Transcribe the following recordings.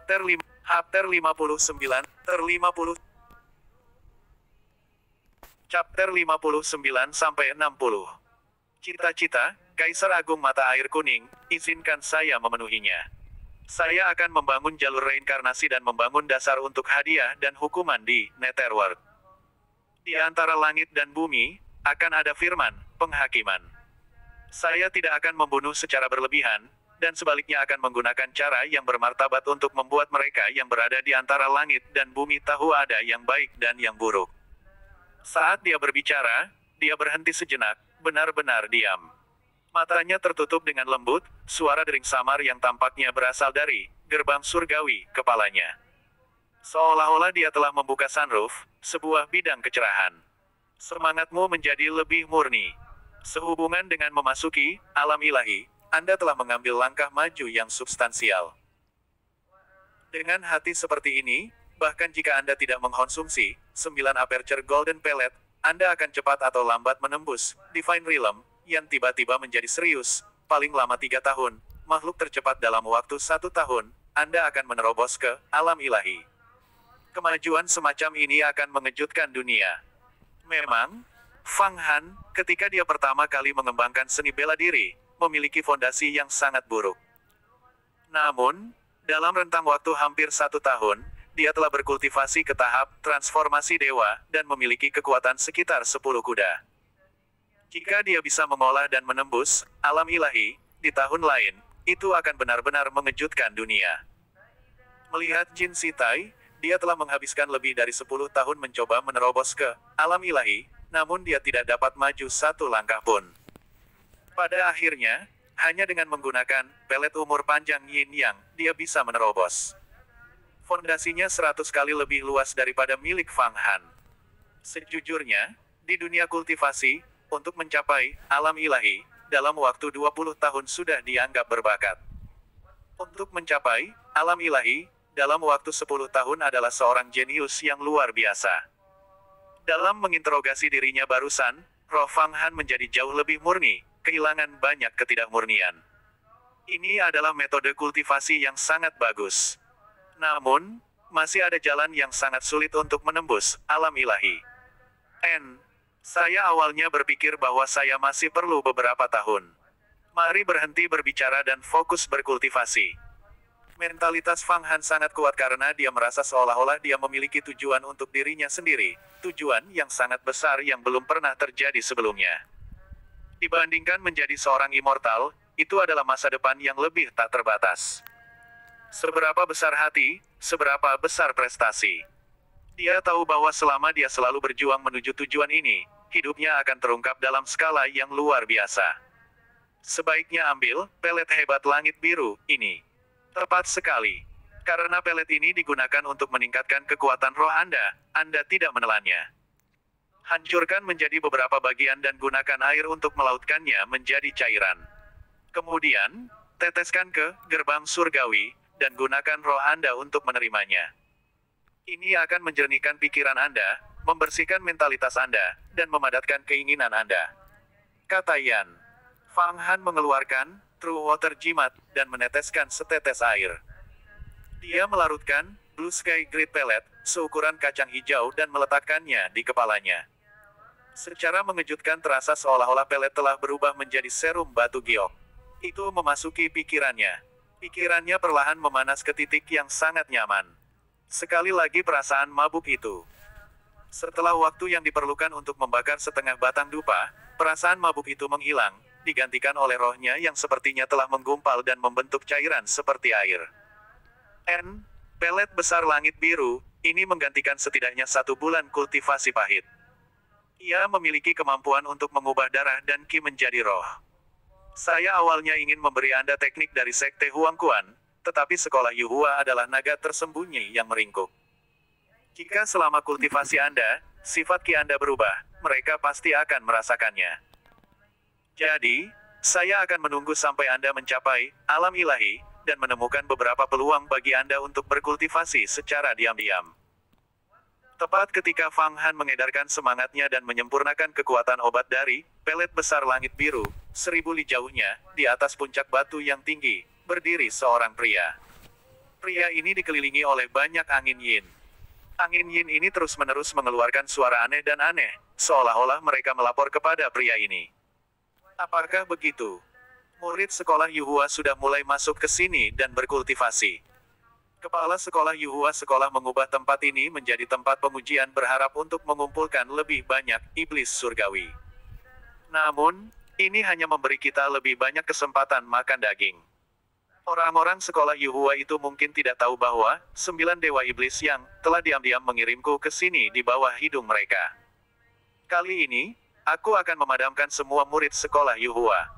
Chapter 59, Chapter 59 sampai 60. Cita-cita, Kaisar Agung Mata Air Kuning, izinkan saya memenuhinya. Saya akan membangun jalur reinkarnasi dan membangun dasar untuk hadiah dan hukuman di Netherworld. Di antara langit dan bumi, akan ada firman, penghakiman. Saya tidak akan membunuh secara berlebihan, dan sebaliknya akan menggunakan cara yang bermartabat untuk membuat mereka yang berada di antara langit dan bumi tahu ada yang baik dan yang buruk. Saat dia berbicara, dia berhenti sejenak, benar-benar diam. Matanya tertutup dengan lembut, suara dering samar yang tampaknya berasal dari gerbang surgawi kepalanya. Seolah-olah dia telah membuka sunroof, sebuah bidang kecerahan. Semangatmu menjadi lebih murni. Sehubungan dengan memasuki alam ilahi, Anda telah mengambil langkah maju yang substansial. Dengan hati seperti ini, bahkan jika Anda tidak mengkonsumsi 9 aperture golden pellet, Anda akan cepat atau lambat menembus Divine Realm, yang tiba-tiba menjadi serius, paling lama 3 tahun, makhluk tercepat dalam waktu 1 tahun, Anda akan menerobos ke alam ilahi. Kemajuan semacam ini akan mengejutkan dunia. Memang, Fang Han, ketika dia pertama kali mengembangkan seni bela diri, memiliki fondasi yang sangat buruk. Namun, dalam rentang waktu hampir 1 tahun, dia telah berkultivasi ke tahap transformasi dewa, dan memiliki kekuatan sekitar 10 kuda. Jika dia bisa mengolah dan menembus alam ilahi di tahun lain, itu akan benar-benar mengejutkan dunia. Melihat Jin Sitai, dia telah menghabiskan lebih dari 10 tahun mencoba menerobos ke alam ilahi, namun dia tidak dapat maju 1 langkah pun. Pada akhirnya, hanya dengan menggunakan pelet umur panjang Yin Yang, dia bisa menerobos. Fondasinya 100 kali lebih luas daripada milik Fang Han. Sejujurnya, di dunia kultivasi, untuk mencapai alam ilahi, dalam waktu 20 tahun sudah dianggap berbakat. Untuk mencapai alam ilahi, dalam waktu 10 tahun adalah seorang jenius yang luar biasa. Dalam menginterogasi dirinya barusan, roh Fang Han menjadi jauh lebih murni, kehilangan banyak ketidakmurnian. Ini adalah metode kultivasi yang sangat bagus. Namun, masih ada jalan yang sangat sulit untuk menembus alam ilahi. Saya awalnya berpikir bahwa saya masih perlu beberapa tahun. Mari berhenti berbicara dan fokus berkultivasi. Mentalitas Fang Han sangat kuat karena dia merasa seolah-olah dia memiliki tujuan untuk dirinya sendiri, tujuan yang sangat besar yang belum pernah terjadi sebelumnya. Dibandingkan menjadi seorang immortal, itu adalah masa depan yang lebih tak terbatas. Seberapa besar hati, seberapa besar prestasi. Dia tahu bahwa selama dia selalu berjuang menuju tujuan ini, hidupnya akan terungkap dalam skala yang luar biasa. Sebaiknya ambil pelet hebat langit biru ini. Tepat sekali. Karena pelet ini digunakan untuk meningkatkan kekuatan roh Anda tidak menelannya. Hancurkan menjadi beberapa bagian dan gunakan air untuk melautkannya menjadi cairan. Kemudian, teteskan ke gerbang surgawi, dan gunakan roh Anda untuk menerimanya. Ini akan menjernihkan pikiran Anda, membersihkan mentalitas Anda, dan memadatkan keinginan Anda. Kata Yan. Fang Han mengeluarkan True Water Jimat, dan meneteskan setetes air. Dia melarutkan Blue Sky Grid Pellet, seukuran kacang hijau dan meletakkannya di kepalanya. Secara mengejutkan terasa seolah-olah pelet telah berubah menjadi serum batu giok. Itu memasuki pikirannya. Pikirannya perlahan memanas ke titik yang sangat nyaman. Sekali lagi perasaan mabuk itu. Setelah waktu yang diperlukan untuk membakar setengah batang dupa, perasaan mabuk itu menghilang, digantikan oleh rohnya yang sepertinya telah menggumpal dan membentuk cairan seperti air. Pelet besar langit biru, ini menggantikan setidaknya 1 bulan kultivasi pahit. Ia memiliki kemampuan untuk mengubah darah dan ki menjadi roh. Saya awalnya ingin memberi Anda teknik dari Sekte Huangquan, tetapi sekolah Yuhua adalah naga tersembunyi yang meringkuk. Jika selama kultivasi Anda, sifat ki Anda berubah, mereka pasti akan merasakannya. Jadi, saya akan menunggu sampai Anda mencapai alam ilahi, dan menemukan beberapa peluang bagi Anda untuk berkultivasi secara diam-diam. Tepat ketika Fang Han mengedarkan semangatnya dan menyempurnakan kekuatan obat dari pelet besar langit biru, 1000 li jauhnya, di atas puncak batu yang tinggi, berdiri seorang pria. Pria ini dikelilingi oleh banyak angin yin. Angin yin ini terus-menerus mengeluarkan suara aneh dan aneh, seolah-olah mereka melapor kepada pria ini. Apakah begitu? Murid sekolah Yuhua sudah mulai masuk ke sini dan berkultivasi. Kepala sekolah Yuhua sekolah mengubah tempat ini menjadi tempat pengujian berharap untuk mengumpulkan lebih banyak iblis surgawi. Namun, ini hanya memberi kita lebih banyak kesempatan makan daging. Orang-orang sekolah Yuhua itu mungkin tidak tahu bahwa 9 dewa iblis yang telah diam-diam mengirimku ke sini di bawah hidung mereka. Kali ini, aku akan memadamkan semua murid sekolah Yuhua.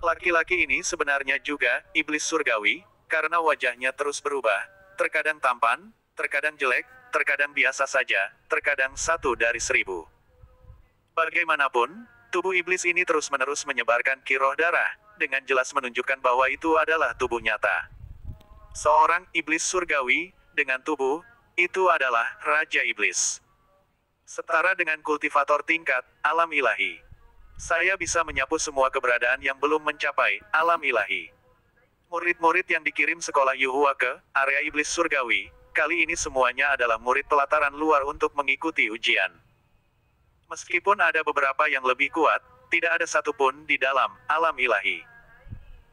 Laki-laki ini sebenarnya juga iblis surgawi, karena wajahnya terus berubah, terkadang tampan, terkadang jelek, terkadang biasa saja, terkadang 1 dari 1000. Bagaimanapun, tubuh iblis ini terus-menerus menyebarkan kiroh darah, dengan jelas menunjukkan bahwa itu adalah tubuh nyata. Seorang iblis surgawi, dengan tubuh, itu adalah Raja Iblis. Setara dengan kultivator tingkat alam ilahi. Saya bisa menyapu semua keberadaan yang belum mencapai alam ilahi. Murid-murid yang dikirim sekolah Yuhua ke area iblis surgawi, kali ini semuanya adalah murid pelataran luar untuk mengikuti ujian. Meskipun ada beberapa yang lebih kuat, tidak ada satupun di dalam alam ilahi.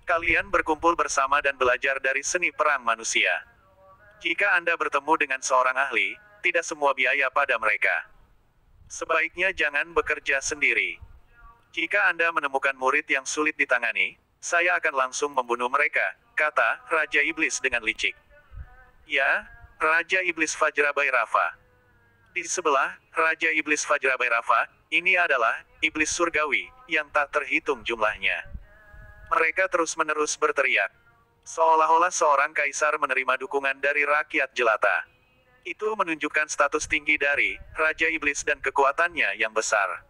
Kalian berkumpul bersama dan belajar dari seni perang manusia. Jika Anda bertemu dengan seorang ahli, tidak semua biaya pada mereka. Sebaiknya jangan bekerja sendiri. Jika Anda menemukan murid yang sulit ditangani, saya akan langsung membunuh mereka, kata Raja Iblis dengan licik. Ya, Raja Iblis Vajrabairava. Di sebelah, Raja Iblis Vajrabairava, ini adalah iblis surgawi, yang tak terhitung jumlahnya. Mereka terus-menerus berteriak. Seolah-olah seorang kaisar menerima dukungan dari rakyat jelata. Itu menunjukkan status tinggi dari Raja Iblis dan kekuatannya yang besar.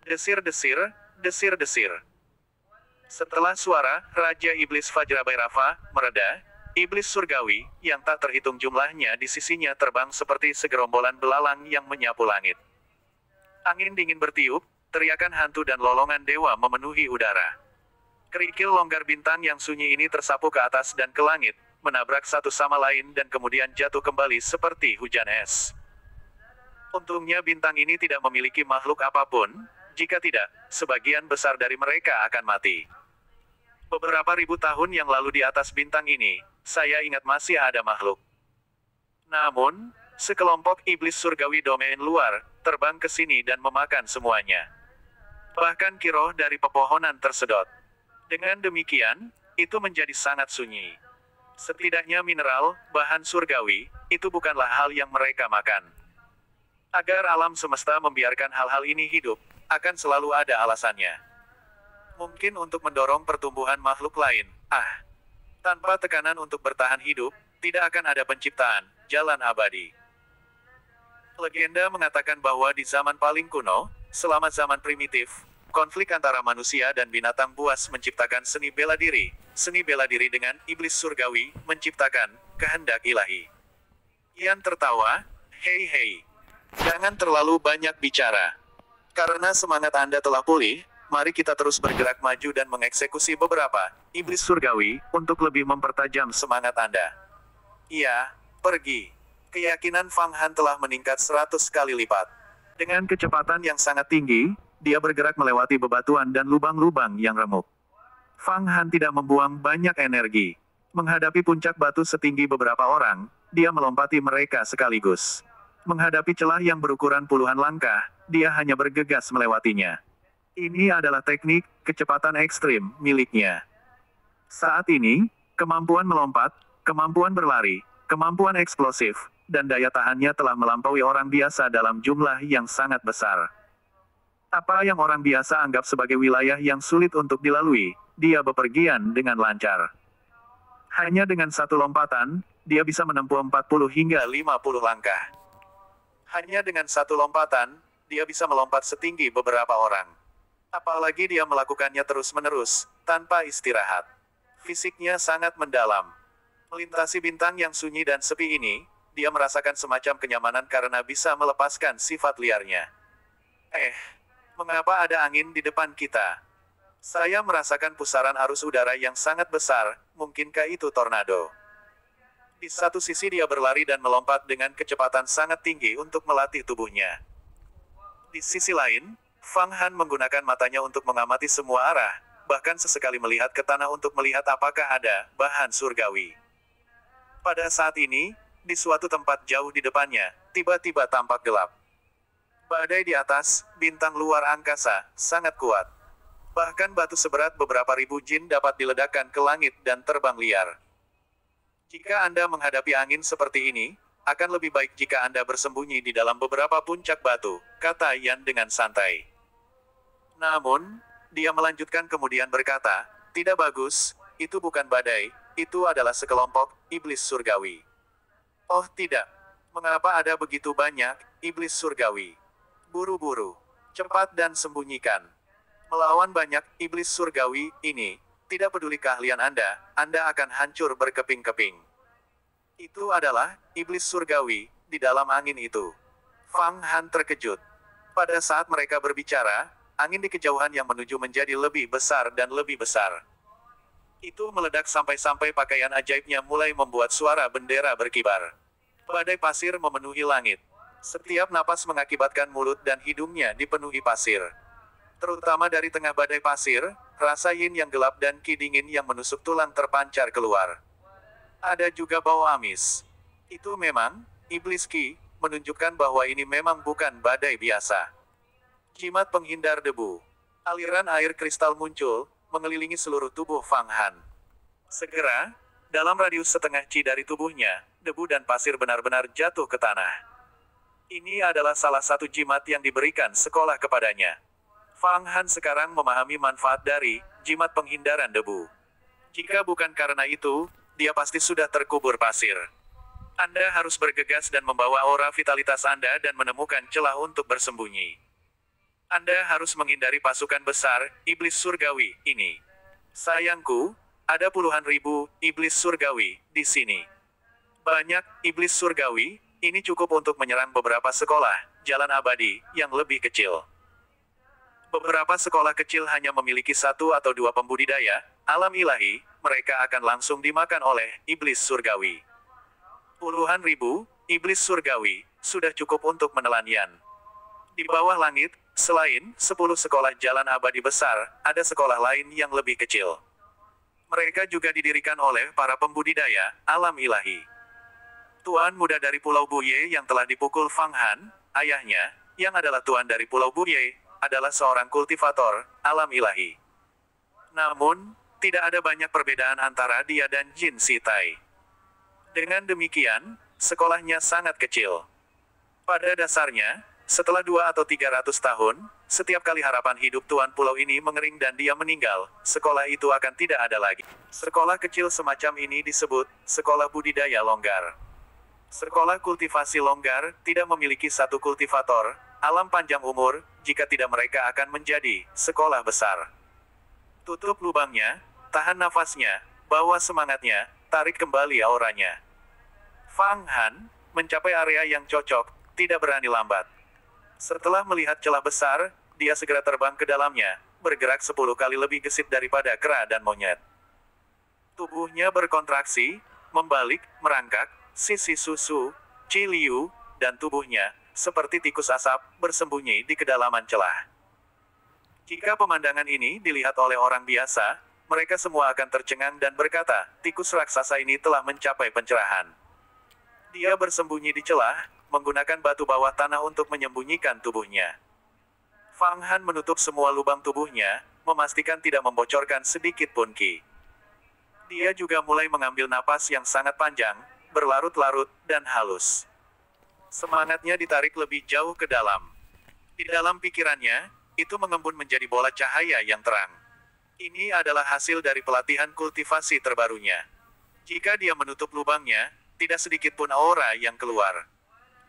Desir-desir, desir-desir. Setelah suara Raja Iblis Vajrabairava mereda, iblis surgawi, yang tak terhitung jumlahnya di sisinya terbang seperti segerombolan belalang yang menyapu langit. Angin dingin bertiup, teriakan hantu dan lolongan dewa memenuhi udara. Kerikil longgar bintang yang sunyi ini tersapu ke atas dan ke langit, menabrak satu sama lain dan kemudian jatuh kembali seperti hujan es. Untungnya bintang ini tidak memiliki makhluk apapun, jika tidak, sebagian besar dari mereka akan mati. Beberapa ribu tahun yang lalu di atas bintang ini, saya ingat masih ada makhluk. Namun, sekelompok iblis surgawi domain luar, terbang ke sini dan memakan semuanya. Bahkan kiroh dari pepohonan tersedot. Dengan demikian, itu menjadi sangat sunyi. Setidaknya mineral, bahan surgawi, itu bukanlah hal yang mereka makan. Agar alam semesta membiarkan hal-hal ini hidup, akan selalu ada alasannya. Mungkin untuk mendorong pertumbuhan makhluk lain. Tanpa tekanan untuk bertahan hidup, tidak akan ada penciptaan jalan abadi. Legenda mengatakan bahwa di zaman paling kuno, selama zaman primitif, konflik antara manusia dan binatang buas menciptakan seni bela diri. Seni bela diri dengan iblis surgawi menciptakan kehendak ilahi. Ian tertawa, hei. Jangan terlalu banyak bicara. Karena semangat Anda telah pulih, mari kita terus bergerak maju dan mengeksekusi beberapa iblis surgawi untuk lebih mempertajam semangat Anda. Iya, pergi. Keyakinan Fang Han telah meningkat 100 kali lipat. Dengan kecepatan yang sangat tinggi, dia bergerak melewati bebatuan dan lubang-lubang yang remuk. Fang Han tidak membuang banyak energi. Menghadapi puncak batu setinggi beberapa orang, dia melompati mereka sekaligus. Menghadapi celah yang berukuran puluhan langkah, dia hanya bergegas melewatinya. Ini adalah teknik kecepatan ekstrim miliknya. Saat ini, kemampuan melompat, kemampuan berlari, kemampuan eksplosif, dan daya tahannya telah melampaui orang biasa dalam jumlah yang sangat besar. Apa yang orang biasa anggap sebagai wilayah yang sulit untuk dilalui, dia bepergian dengan lancar. Hanya dengan satu lompatan, dia bisa menempuh 40 hingga 50 langkah. Hanya dengan satu lompatan, dia bisa melompat setinggi beberapa orang. Apalagi dia melakukannya terus-menerus, tanpa istirahat. Fisiknya sangat mendalam. Melintasi bintang yang sunyi dan sepi ini, dia merasakan semacam kenyamanan karena bisa melepaskan sifat liarnya. Mengapa ada angin di depan kita? Saya merasakan pusaran arus udara yang sangat besar, mungkinkah itu tornado? Di satu sisi dia berlari dan melompat dengan kecepatan sangat tinggi untuk melatih tubuhnya. Di sisi lain, Fang Han menggunakan matanya untuk mengamati semua arah, bahkan sesekali melihat ke tanah untuk melihat apakah ada bahan surgawi. Pada saat ini, di suatu tempat jauh di depannya, tiba-tiba tampak gelap. Badai di atas, bintang luar angkasa, sangat kuat. Bahkan batu seberat beberapa ribu jin dapat diledakkan ke langit dan terbang liar. Jika Anda menghadapi angin seperti ini, akan lebih baik jika Anda bersembunyi di dalam beberapa puncak batu, kata Yan dengan santai. Namun, dia melanjutkan kemudian berkata, tidak bagus, itu bukan badai, itu adalah sekelompok iblis surgawi. Oh tidak, mengapa ada begitu banyak iblis surgawi? Buru-buru, cepat dan sembunyikan. Melawan banyak iblis surgawi ini, tidak peduli keahlian Anda akan hancur berkeping-keping. Itu adalah iblis surgawi di dalam angin itu. Fang Han terkejut. Pada saat mereka berbicara, angin di kejauhan yang menuju menjadi lebih besar dan lebih besar. Itu meledak sampai-sampai pakaian ajaibnya mulai membuat suara bendera berkibar. Badai pasir memenuhi langit. Setiap napas mengakibatkan mulut dan hidungnya dipenuhi pasir. Terutama dari tengah badai pasir, rasa yin yang gelap dan ki dingin yang menusuk tulang terpancar keluar. Ada juga bau amis. Itu memang, iblis ki, menunjukkan bahwa ini memang bukan badai biasa. Jimat penghindar debu. Aliran air kristal muncul, mengelilingi seluruh tubuh Fang Han. Segera, dalam radius setengah ci dari tubuhnya, debu dan pasir benar-benar jatuh ke tanah. Ini adalah salah satu jimat yang diberikan sekolah kepadanya. Fang Han sekarang memahami manfaat dari jimat penghindaran debu. Jika bukan karena itu, dia pasti sudah terkubur pasir. Anda harus bergegas dan membawa aura vitalitas Anda dan menemukan celah untuk bersembunyi. Anda harus menghindari pasukan besar iblis surgawi ini. Sayangku, ada puluhan ribu iblis surgawi di sini. Banyak iblis surgawi ini cukup untuk menyerang beberapa sekolah jalan abadi yang lebih kecil. Beberapa sekolah kecil hanya memiliki satu atau dua pembudidaya alam ilahi, mereka akan langsung dimakan oleh iblis surgawi. Puluhan ribu iblis surgawi sudah cukup untuk menelan Yan. Di bawah langit, selain 10 sekolah jalan abadi besar, ada sekolah lain yang lebih kecil. Mereka juga didirikan oleh para pembudidaya alam ilahi. Tuan muda dari Pulau Buye yang telah dipukul Fang Han, ayahnya, yang adalah tuan dari Pulau Buye, adalah seorang kultivator alam ilahi. Namun, tidak ada banyak perbedaan antara dia dan Jin Sitai. Dengan demikian, sekolahnya sangat kecil. Pada dasarnya, setelah 2 atau 300 tahun, setiap kali harapan hidup tuan pulau ini mengering dan dia meninggal, sekolah itu akan tidak ada lagi. Sekolah kecil semacam ini disebut sekolah budidaya longgar. Sekolah kultivasi longgar tidak memiliki satu kultivator alam panjang umur, jika tidak mereka akan menjadi sekolah besar. Tutup lubangnya, tahan nafasnya, bawa semangatnya, tarik kembali auranya. Fang Han mencapai area yang cocok, tidak berani lambat. Setelah melihat celah besar, dia segera terbang ke dalamnya, bergerak 10 kali lebih gesit daripada kera dan monyet. Tubuhnya berkontraksi, membalik, merangkak, sisi susu, Ciliu, dan tubuhnya, seperti tikus asap, bersembunyi di kedalaman celah. Jika pemandangan ini dilihat oleh orang biasa, mereka semua akan tercengang dan berkata, tikus raksasa ini telah mencapai pencerahan. Dia bersembunyi di celah, menggunakan batu bawah tanah untuk menyembunyikan tubuhnya. Fang Han menutup semua lubang tubuhnya, memastikan tidak membocorkan sedikit pun ki. Dia juga mulai mengambil napas yang sangat panjang, berlarut-larut, dan halus. Semangatnya ditarik lebih jauh ke dalam. Di dalam pikirannya, itu mengembun menjadi bola cahaya yang terang. Ini adalah hasil dari pelatihan kultivasi terbarunya. Jika dia menutup lubangnya, tidak sedikit pun aura yang keluar.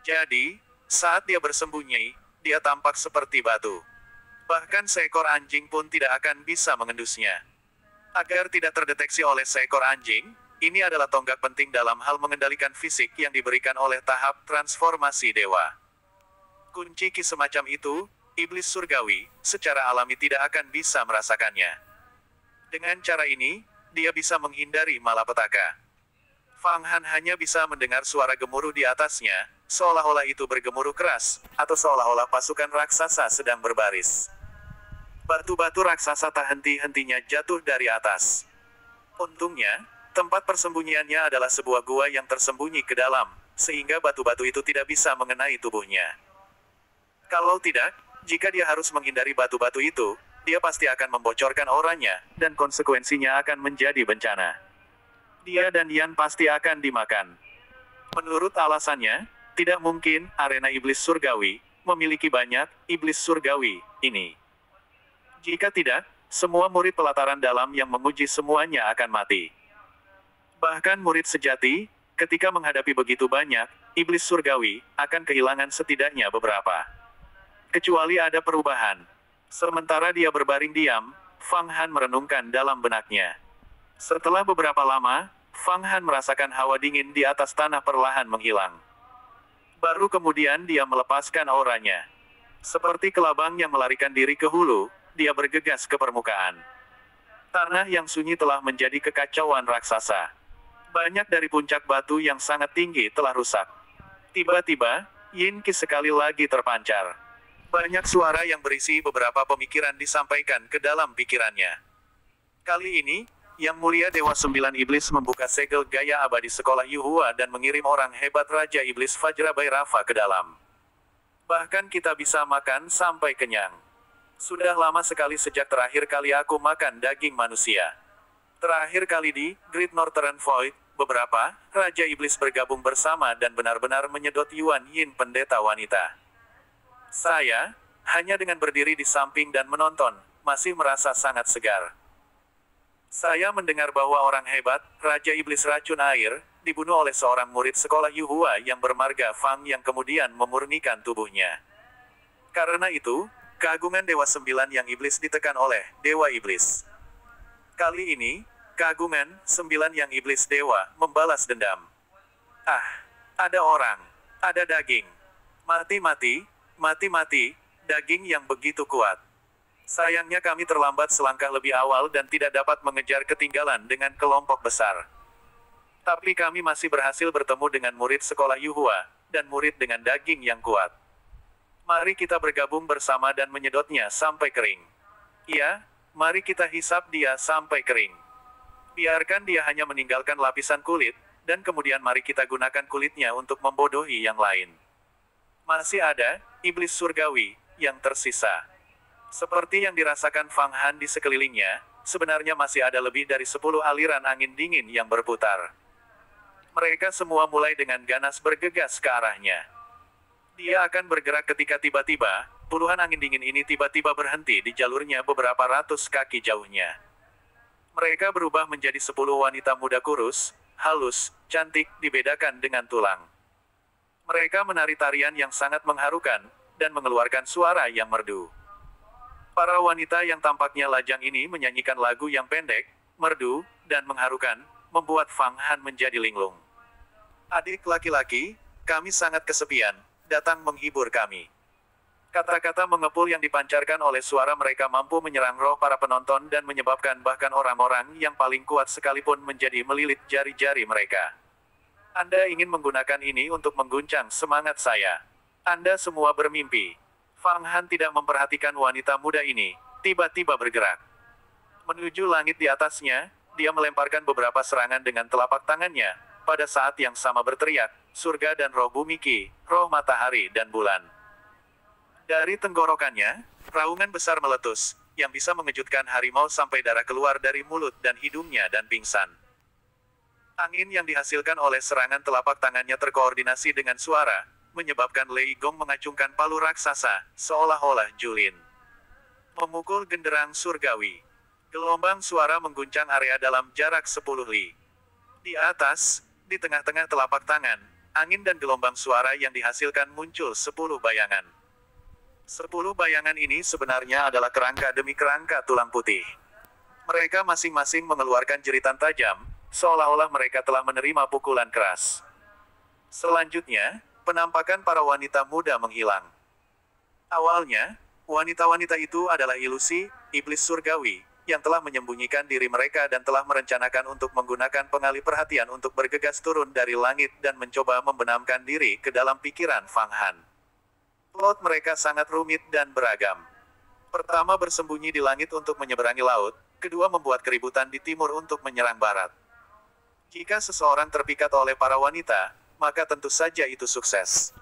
Jadi, saat dia bersembunyi, dia tampak seperti batu. Bahkan seekor anjing pun tidak akan bisa mengendusnya. Agar tidak terdeteksi oleh seekor anjing, ini adalah tonggak penting dalam hal mengendalikan fisik yang diberikan oleh tahap transformasi dewa. Kunci ki semacam itu, iblis surgawi, secara alami tidak akan bisa merasakannya. Dengan cara ini, dia bisa menghindari malapetaka. Fang Han hanya bisa mendengar suara gemuruh di atasnya, seolah-olah itu bergemuruh keras, atau seolah-olah pasukan raksasa sedang berbaris. Batu-batu raksasa tak henti-hentinya jatuh dari atas. Untungnya, tempat persembunyiannya adalah sebuah gua yang tersembunyi ke dalam, sehingga batu-batu itu tidak bisa mengenai tubuhnya. Kalau tidak, jika dia harus menghindari batu-batu itu, dia pasti akan membocorkan auranya, dan konsekuensinya akan menjadi bencana. Dia dan Yan pasti akan dimakan. Menurut alasannya, tidak mungkin arena iblis surgawi memiliki banyak iblis surgawi ini. Jika tidak, semua murid pelataran dalam yang menguji semuanya akan mati. Bahkan murid sejati, ketika menghadapi begitu banyak iblis surgawi, akan kehilangan setidaknya beberapa. Kecuali ada perubahan. Sementara dia berbaring diam, Fang Han merenungkan dalam benaknya. Setelah beberapa lama, Fang Han merasakan hawa dingin di atas tanah perlahan menghilang. Baru kemudian dia melepaskan auranya. Seperti kelabang yang melarikan diri ke hulu, dia bergegas ke permukaan. Tanah yang sunyi telah menjadi kekacauan raksasa. Banyak dari puncak batu yang sangat tinggi telah rusak. Tiba-tiba, Yin Qi sekali lagi terpancar. Banyak suara yang berisi beberapa pemikiran disampaikan ke dalam pikirannya. Kali ini, Yang Mulia Dewa Sembilan Iblis membuka segel gaya abadi sekolah Yuhua dan mengirim orang hebat Raja Iblis Vajra Bhairava ke dalam. Bahkan kita bisa makan sampai kenyang. Sudah lama sekali sejak terakhir kali aku makan daging manusia. Terakhir kali di Great Northern Void, beberapa Raja Iblis bergabung bersama dan benar-benar menyedot Yuan Yin pendeta wanita. Saya, hanya dengan berdiri di samping dan menonton, masih merasa sangat segar. Saya mendengar bahwa orang hebat, Raja Iblis Racun Air, dibunuh oleh seorang murid sekolah Yuhua yang bermarga Fang yang kemudian memurnikan tubuhnya. Karena itu, keagungan Dewa Sembilan yang Iblis ditekan oleh Dewa Iblis. Kali ini, keagungan Sembilan yang Iblis Dewa membalas dendam. Ah, ada orang, ada daging. Mati-mati, mati-mati, daging yang begitu kuat. Sayangnya kami terlambat selangkah lebih awal dan tidak dapat mengejar ketinggalan dengan kelompok besar. Tapi kami masih berhasil bertemu dengan murid sekolah Yuhua, dan murid dengan daging yang kuat. Mari kita bergabung bersama dan menyedotnya sampai kering. Iya, mari kita hisap dia sampai kering. Biarkan dia hanya meninggalkan lapisan kulit, dan kemudian mari kita gunakan kulitnya untuk membodohi yang lain. Masih ada iblis surgawi yang tersisa. Seperti yang dirasakan Fang Han di sekelilingnya, sebenarnya masih ada lebih dari 10 aliran angin dingin yang berputar. Mereka semua mulai dengan ganas bergegas ke arahnya. Dia akan bergerak ketika tiba-tiba, puluhan angin dingin ini tiba-tiba berhenti di jalurnya beberapa ratus kaki jauhnya. Mereka berubah menjadi 10 wanita muda kurus, halus, cantik, dibedakan dengan tulang. Mereka menari tarian yang sangat mengharukan, dan mengeluarkan suara yang merdu. Para wanita yang tampaknya lajang ini menyanyikan lagu yang pendek, merdu, dan mengharukan, membuat Fang Han menjadi linglung. Adik laki-laki, kami sangat kesepian, datang menghibur kami. Kata-kata mengepul yang dipancarkan oleh suara mereka mampu menyerang roh para penonton dan menyebabkan bahkan orang-orang yang paling kuat sekalipun menjadi melilit jari-jari mereka. Anda ingin menggunakan ini untuk mengguncang semangat saya. Anda semua bermimpi. Fang Han tidak memperhatikan wanita muda ini, tiba-tiba bergerak. Menuju langit di atasnya, dia melemparkan beberapa serangan dengan telapak tangannya, pada saat yang sama berteriak, surga dan roh bumi Qi, roh matahari dan bulan. Dari tenggorokannya, raungan besar meletus, yang bisa mengejutkan harimau sampai darah keluar dari mulut dan hidungnya dan pingsan. Angin yang dihasilkan oleh serangan telapak tangannya terkoordinasi dengan suara, menyebabkan Lei Gong mengacungkan palu raksasa, seolah-olah julin. Memukul genderang surgawi. Gelombang suara mengguncang area dalam jarak 10 li. Di atas, di tengah-tengah telapak tangan, angin dan gelombang suara yang dihasilkan muncul 10 bayangan. 10 bayangan ini sebenarnya adalah kerangka demi kerangka tulang putih. Mereka masing-masing mengeluarkan jeritan tajam, seolah-olah mereka telah menerima pukulan keras. Selanjutnya, penampakan para wanita muda menghilang. Awalnya, wanita-wanita itu adalah ilusi, iblis surgawi, yang telah menyembunyikan diri mereka dan telah merencanakan untuk menggunakan pengalih perhatian untuk bergegas turun dari langit dan mencoba membenamkan diri ke dalam pikiran Fang Han. Plot mereka sangat rumit dan beragam. Pertama, bersembunyi di langit untuk menyeberangi laut, kedua, membuat keributan di timur untuk menyerang barat. Jika seseorang terpikat oleh para wanita, maka tentu saja itu sukses.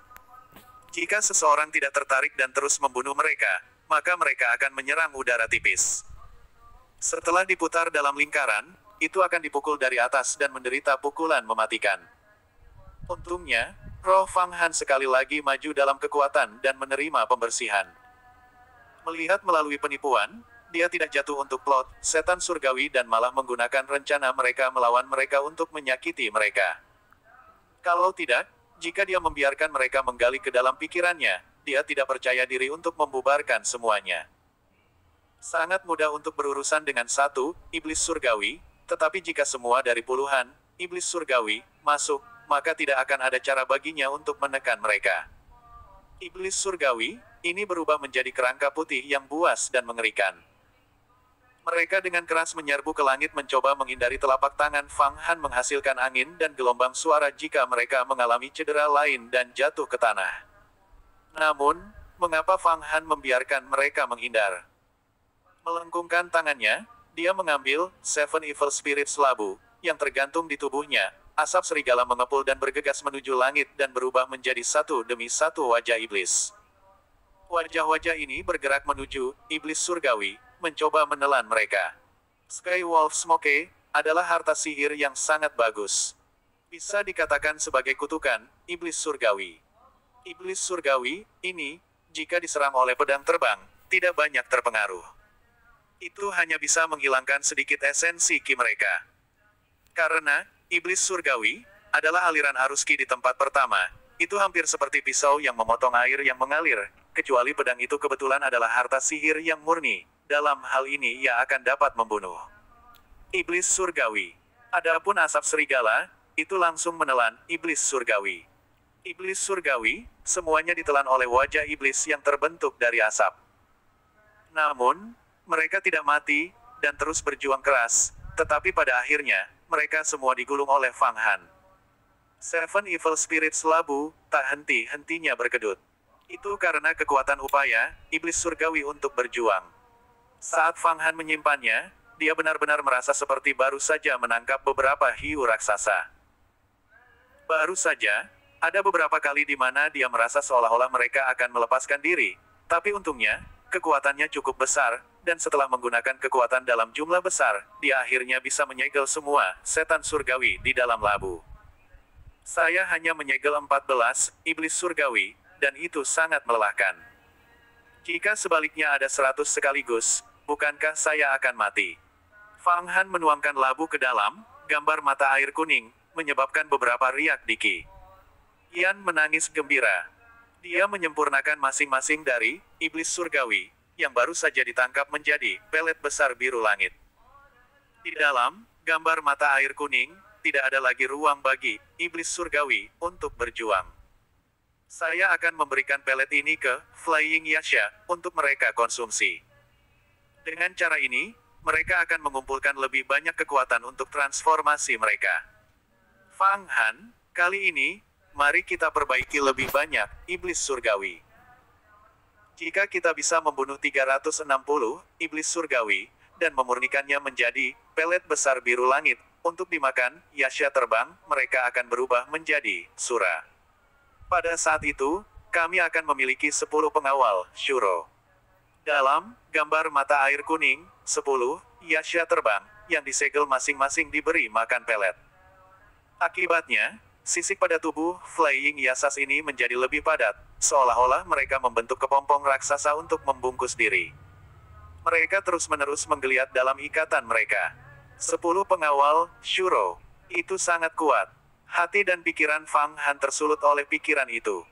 Jika seseorang tidak tertarik dan terus membunuh mereka, maka mereka akan menyerang udara tipis. Setelah diputar dalam lingkaran, itu akan dipukul dari atas dan menderita pukulan mematikan. Untungnya, roh Fang Han sekali lagi maju dalam kekuatan dan menerima pembersihan. Melihat melalui penipuan, dia tidak jatuh untuk plot setan surgawi dan malah menggunakan rencana mereka melawan mereka untuk menyakiti mereka. Kalau tidak, jika dia membiarkan mereka menggali ke dalam pikirannya, dia tidak percaya diri untuk membubarkan semuanya. Sangat mudah untuk berurusan dengan satu iblis surgawi, tetapi jika semua dari puluhan iblis surgawi masuk, maka tidak akan ada cara baginya untuk menekan mereka. Iblis surgawi ini berubah menjadi kerangka putih yang buas dan mengerikan. Mereka dengan keras menyerbu ke langit mencoba menghindari telapak tangan Fang Han menghasilkan angin dan gelombang suara jika mereka mengalami cedera lain dan jatuh ke tanah. Namun, mengapa Fang Han membiarkan mereka menghindar? Melengkungkan tangannya, dia mengambil Seven Evil Spirits labu yang tergantung di tubuhnya. Asap serigala mengepul dan bergegas menuju langit dan berubah menjadi satu demi satu wajah iblis. Wajah-wajah ini bergerak menuju iblis surgawi, mencoba menelan mereka. Sky Wolf Smoke adalah harta sihir yang sangat bagus. Bisa dikatakan sebagai kutukan iblis surgawi. Iblis surgawi ini, jika diserang oleh pedang terbang, tidak banyak terpengaruh. Itu hanya bisa menghilangkan sedikit esensi ki mereka. Karena iblis surgawi adalah aliran arus ki di tempat pertama, itu hampir seperti pisau yang memotong air yang mengalir, kecuali pedang itu kebetulan adalah harta sihir yang murni. Dalam hal ini ia akan dapat membunuh iblis surgawi. Adapun asap serigala, itu langsung menelan iblis surgawi. Iblis surgawi, semuanya ditelan oleh wajah iblis yang terbentuk dari asap. Namun, mereka tidak mati, dan terus berjuang keras, tetapi pada akhirnya, mereka semua digulung oleh Fang Han. Seven Evil Spirits labu, tak henti-hentinya berkedut. Itu karena kekuatan upaya, iblis surgawi untuk berjuang. Saat Fang Han menyimpannya, dia benar-benar merasa seperti baru saja menangkap beberapa hiu raksasa. Baru saja, ada beberapa kali di mana dia merasa seolah-olah mereka akan melepaskan diri, tapi untungnya, kekuatannya cukup besar, dan setelah menggunakan kekuatan dalam jumlah besar, dia akhirnya bisa menyegel semua setan surgawi di dalam labu. Saya hanya menyegel 14 iblis surgawi, dan itu sangat melelahkan. Jika sebaliknya ada 100 sekaligus, bukankah saya akan mati? Fang Han menuangkan labu ke dalam, gambar mata air kuning, menyebabkan beberapa riak di Qi. Yan menangis gembira. Dia menyempurnakan masing-masing dari iblis surgawi, yang baru saja ditangkap menjadi pelet besar biru langit. Di dalam gambar mata air kuning, tidak ada lagi ruang bagi iblis surgawi untuk berjuang. Saya akan memberikan pelet ini ke Flying Yasha untuk mereka konsumsi. Dengan cara ini, mereka akan mengumpulkan lebih banyak kekuatan untuk transformasi mereka. Fang Han, kali ini, mari kita perbaiki lebih banyak iblis surgawi. Jika kita bisa membunuh 360 iblis surgawi, dan memurnikannya menjadi pelet besar biru langit, untuk dimakan, Yasha terbang, mereka akan berubah menjadi Sura. Pada saat itu, kami akan memiliki 10 pengawal, Shuro. Dalam gambar mata air kuning, 10 Yasha terbang, yang disegel masing-masing diberi makan pelet. Akibatnya, sisik pada tubuh Flying Yasas ini menjadi lebih padat, seolah-olah mereka membentuk kepompong raksasa untuk membungkus diri. Mereka terus-menerus menggeliat dalam ikatan mereka. 10 pengawal, Shuro. Itu sangat kuat. Hati dan pikiran Fang Han tersulut oleh pikiran itu.